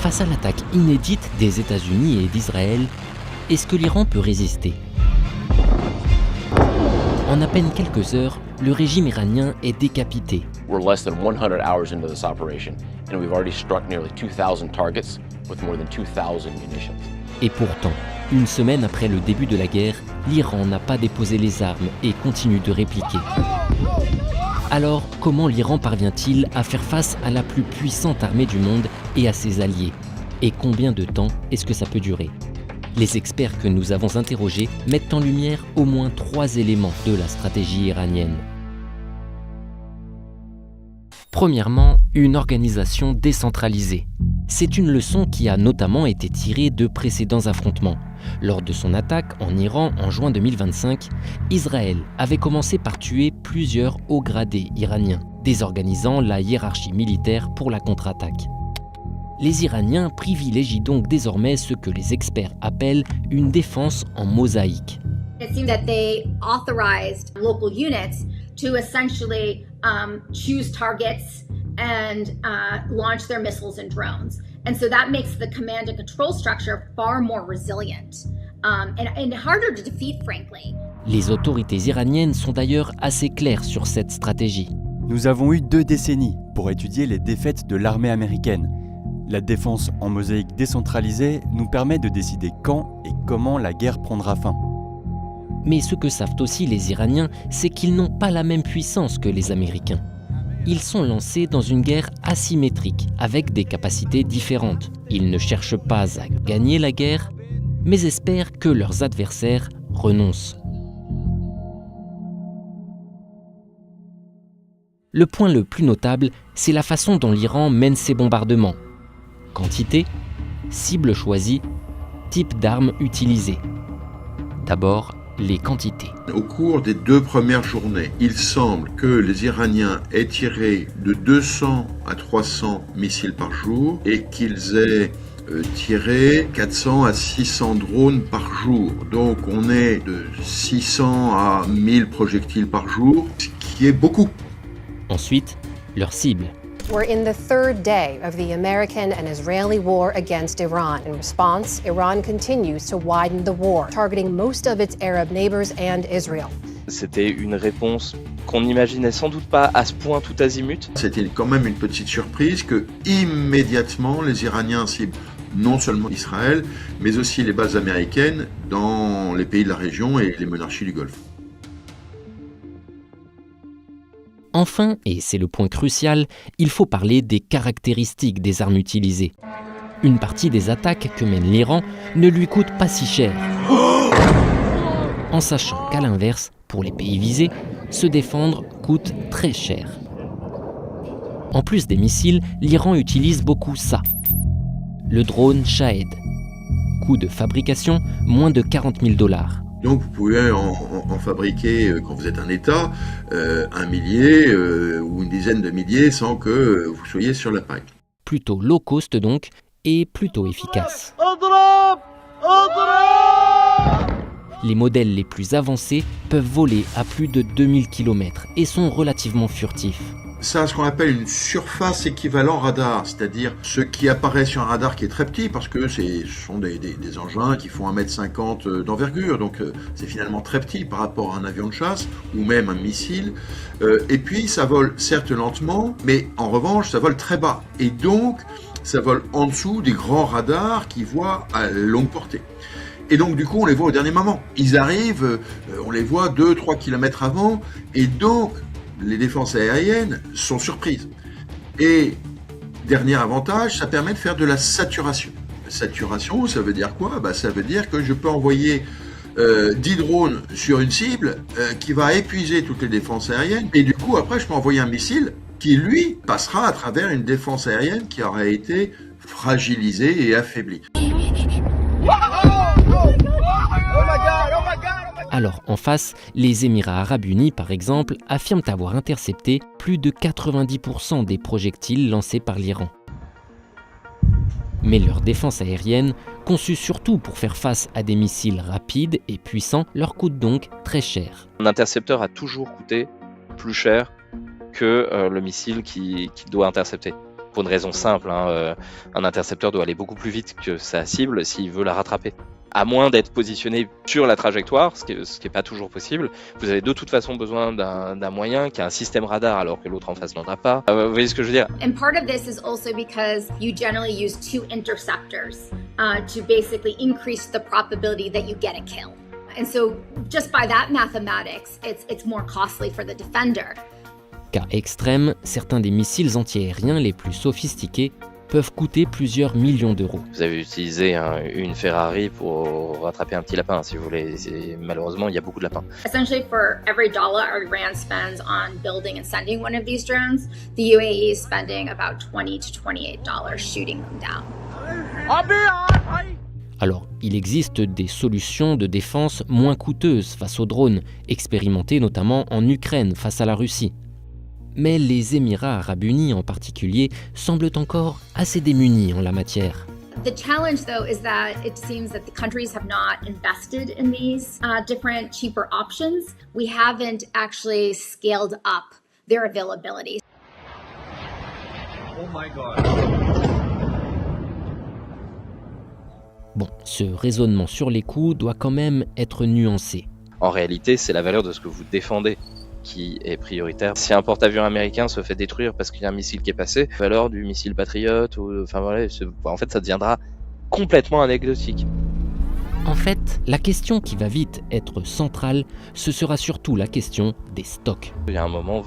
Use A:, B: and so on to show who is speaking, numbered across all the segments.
A: Face à l'attaque inédite des États-Unis et d'Israël, est-ce que l'Iran peut résister ? En à peine quelques heures, le régime iranien est décapité.
B: We're less than 100 hours into this operation, and we've already struck nearly 2,000 targets with more than 2,000 munitions.
A: Et pourtant, une semaine après le début de la guerre, l'Iran n'a pas déposé les armes et continue de répliquer. Alors, comment l'Iran parvient-il à faire face à la plus puissante armée du monde et à ses alliés ? Et combien de temps est-ce que ça peut durer ? Les experts que nous avons interrogés mettent en lumière au moins 3 éléments de la stratégie iranienne. Premièrement, une organisation décentralisée. C'est une leçon qui a notamment été tirée de précédents affrontements. Lors de son attaque en Iran en juin 2025, Israël avait commencé par tuer plusieurs hauts gradés iraniens, désorganisant la hiérarchie militaire pour la contre-attaque. Les Iraniens privilégient donc désormais ce que les experts appellent une défense en mosaïque.
C: It seemed that they authorized local units to essentially choose targets and launch their missiles and drones. And so that makes the command and control structure far more resilient and harder to defeat, frankly.
A: Les autorités iraniennes sont d'ailleurs assez claires sur cette stratégie.
D: Nous avons eu 2 décennies pour étudier les défaites de l'armée américaine. La défense en mosaïque décentralisée nous permet de décider quand et comment la guerre prendra fin.
A: Mais ce que savent aussi les Iraniens, c'est qu'ils n'ont pas la même puissance que les Américains. Ils sont lancés dans une guerre asymétrique, avec des capacités différentes. Ils ne cherchent pas à gagner la guerre, mais espèrent que leurs adversaires renoncent. Le point le plus notable, c'est la façon dont l'Iran mène ses bombardements. Quantité, cible choisie, type d'armes utilisées. D'abord, les quantités.
E: Au cours des 2 premières journées, il semble que les Iraniens aient tiré de 200 à 300 missiles par jour et qu'ils aient tiré 400 à 600 drones par jour. Donc on est de 600 à 1000 projectiles par jour, ce qui est beaucoup.
A: Ensuite, leurs cibles.
F: We're in the 3rd day of the American and Israeli war against Iran. In response, Iran continues to widen the war, targeting most of its Arab neighbors and Israel.
G: C'était une réponse qu'on n'imaginait sans doute pas à ce point tout azimut.
E: C'était quand même une petite surprise que immédiatement les Iraniens ciblent non seulement Israël, mais aussi les bases américaines dans les pays de la région et les monarchies du Golfe.
A: Enfin, et c'est le point crucial, il faut parler des caractéristiques des armes utilisées. Une partie des attaques que mène l'Iran ne lui coûte pas si cher. En sachant qu'à l'inverse, pour les pays visés, se défendre coûte très cher. En plus des missiles, l'Iran utilise beaucoup ça. Le drone Shahed. Coût de fabrication, moins de $40 000.
E: Donc vous pouvez en fabriquer, quand vous êtes un État, 1 millier ou une dizaine de milliers sans que vous soyez sur la paille.
A: Plutôt low cost donc, et plutôt efficace. Les modèles les plus avancés peuvent voler à plus de 2000 km et sont relativement furtifs.
E: Ça a ce qu'on appelle une surface équivalent radar, c'est-à-dire ce qui apparaît sur un radar qui est très petit, parce que ce sont des engins qui font 1,50 m d'envergure, donc c'est finalement très petit par rapport à un avion de chasse, ou même un missile. Et puis ça vole certes lentement, mais en revanche ça vole très bas. Et donc ça vole en dessous des grands radars qui voient à longue portée. Et donc du coup on les voit au dernier moment. Ils arrivent, on les voit 2-3 km avant, et donc les défenses aériennes sont surprises. Et dernier avantage, ça permet de faire de la saturation. Saturation, ça veut dire quoi ? Ça veut dire que je peux envoyer 10 drones sur une cible qui va épuiser toutes les défenses aériennes. Et du coup, après, je peux envoyer un missile qui, lui, passera à travers une défense aérienne qui aurait été fragilisée et affaiblie.
A: Alors, en face, les Émirats arabes unis, par exemple, affirment avoir intercepté plus de 90% des projectiles lancés par l'Iran. Mais leur défense aérienne, conçue surtout pour faire face à des missiles rapides et puissants, leur coûte donc très cher.
G: Un intercepteur a toujours coûté plus cher que le missile qui doit intercepter. Pour une raison simple, un intercepteur doit aller beaucoup plus vite que sa cible s'il veut la rattraper. À moins d'être positionné sur la trajectoire, ce qui est pas toujours possible, vous avez de toute façon besoin d'un moyen qui a un système radar alors que l'autre en face n'en a pas. Vous voyez ce que je veux dire?
C: And part of this is also because you generally use 2 interceptors to basically increase the probability that you get a kill. And so just by that mathematics, it's more costly for the defender.
A: Cas extrême, certains des missiles antiaériens les plus sophistiqués peuvent coûter plusieurs millions d'euros.
G: Vous avez utilisé une Ferrari pour rattraper un petit lapin, si vous voulez. Malheureusement, il y a beaucoup de lapins.
C: Essentially, for every dollar Iran spends on building and sending one of these drones, the UAE is spending about $20 to $28 shooting them down.
A: Alors, il existe des solutions de défense moins coûteuses face aux drones, expérimentées notamment en Ukraine face à la Russie. Mais les Émirats arabes unis en particulier semblent encore assez démunis en la matière.
C: The challenge, though, is that it seems that the countries have not invested in these different, cheaper options. We haven't actually scaled up their availability.
H: Oh my God.
A: Bon, ce raisonnement sur les coûts doit quand même être nuancé.
G: En réalité, c'est la valeur de ce que vous défendez qui est prioritaire. Si un porte-avions américain se fait détruire parce qu'il y a un missile qui est passé, la valeur du missile Patriot, en fait, ça deviendra complètement anecdotique.
A: En fait, la question qui va vite être centrale, ce sera surtout la question des stocks.
G: Il y a un moment,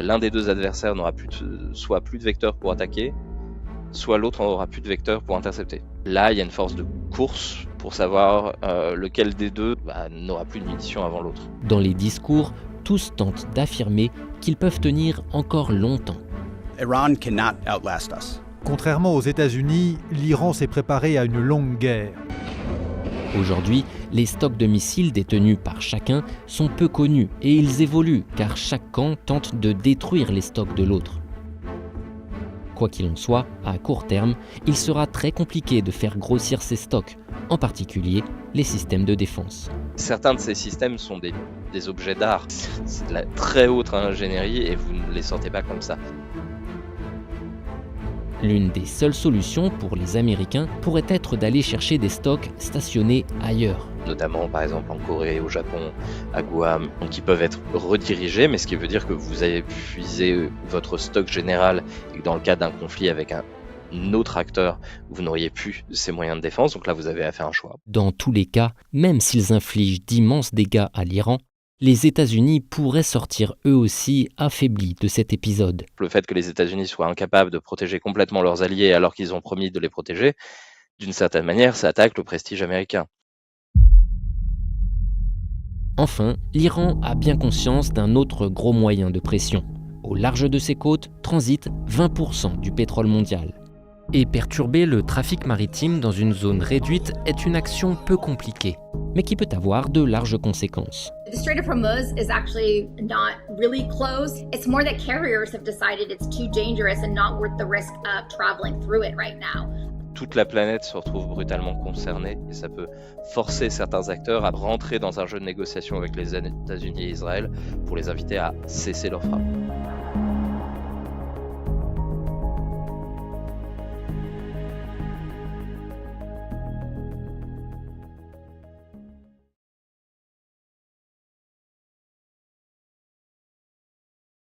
G: l'un des deux adversaires n'aura soit plus de vecteurs pour attaquer, soit l'autre n'aura plus de vecteurs pour intercepter. Là, il y a une force de course pour savoir lequel des deux n'aura plus de munitions avant l'autre.
A: Dans les discours, tous tentent d'affirmer qu'ils peuvent tenir encore longtemps.
I: Iran cannot outlast us.
H: Contrairement aux États-Unis, l'Iran s'est préparé à une longue guerre.
A: Aujourd'hui, les stocks de missiles détenus par chacun sont peu connus et ils évoluent car chaque camp tente de détruire les stocks de l'autre. Quoi qu'il en soit, à court terme, il sera très compliqué de faire grossir ces stocks, en particulier les systèmes de défense.
G: Certains de ces systèmes sont des objets d'art, c'est de la très haute ingénierie et vous ne les sortez pas comme ça.
A: L'une des seules solutions pour les Américains pourrait être d'aller chercher des stocks stationnés ailleurs.
G: Notamment par exemple en Corée, au Japon, à Guam, qui peuvent être redirigés, mais ce qui veut dire que vous avez épuisé votre stock général et que dans le cas d'un conflit avec un autre acteur, vous n'auriez plus ces moyens de défense, donc là vous avez à faire un choix.
A: Dans tous les cas, même s'ils infligent d'immenses dégâts à l'Iran, les États-Unis pourraient sortir eux aussi affaiblis de cet épisode.
G: Le fait que les États-Unis soient incapables de protéger complètement leurs alliés alors qu'ils ont promis de les protéger, d'une certaine manière, ça attaque le prestige américain.
A: Enfin, l'Iran a bien conscience d'un autre gros moyen de pression. Au large de ses côtes transite 20% du pétrole mondial. Et perturber le trafic maritime dans une zone réduite est une action peu compliquée, mais qui peut avoir de larges conséquences.
C: The Strait of Hormuz is actually not really closed. It's more that carriers have decided it's too dangerous and not worth the risk of traveling through it right now.
G: Toute la planète se retrouve brutalement concernée et ça peut forcer certains acteurs à rentrer dans un jeu de négociation avec les États-Unis et Israël pour les inviter à cesser leurs frappes.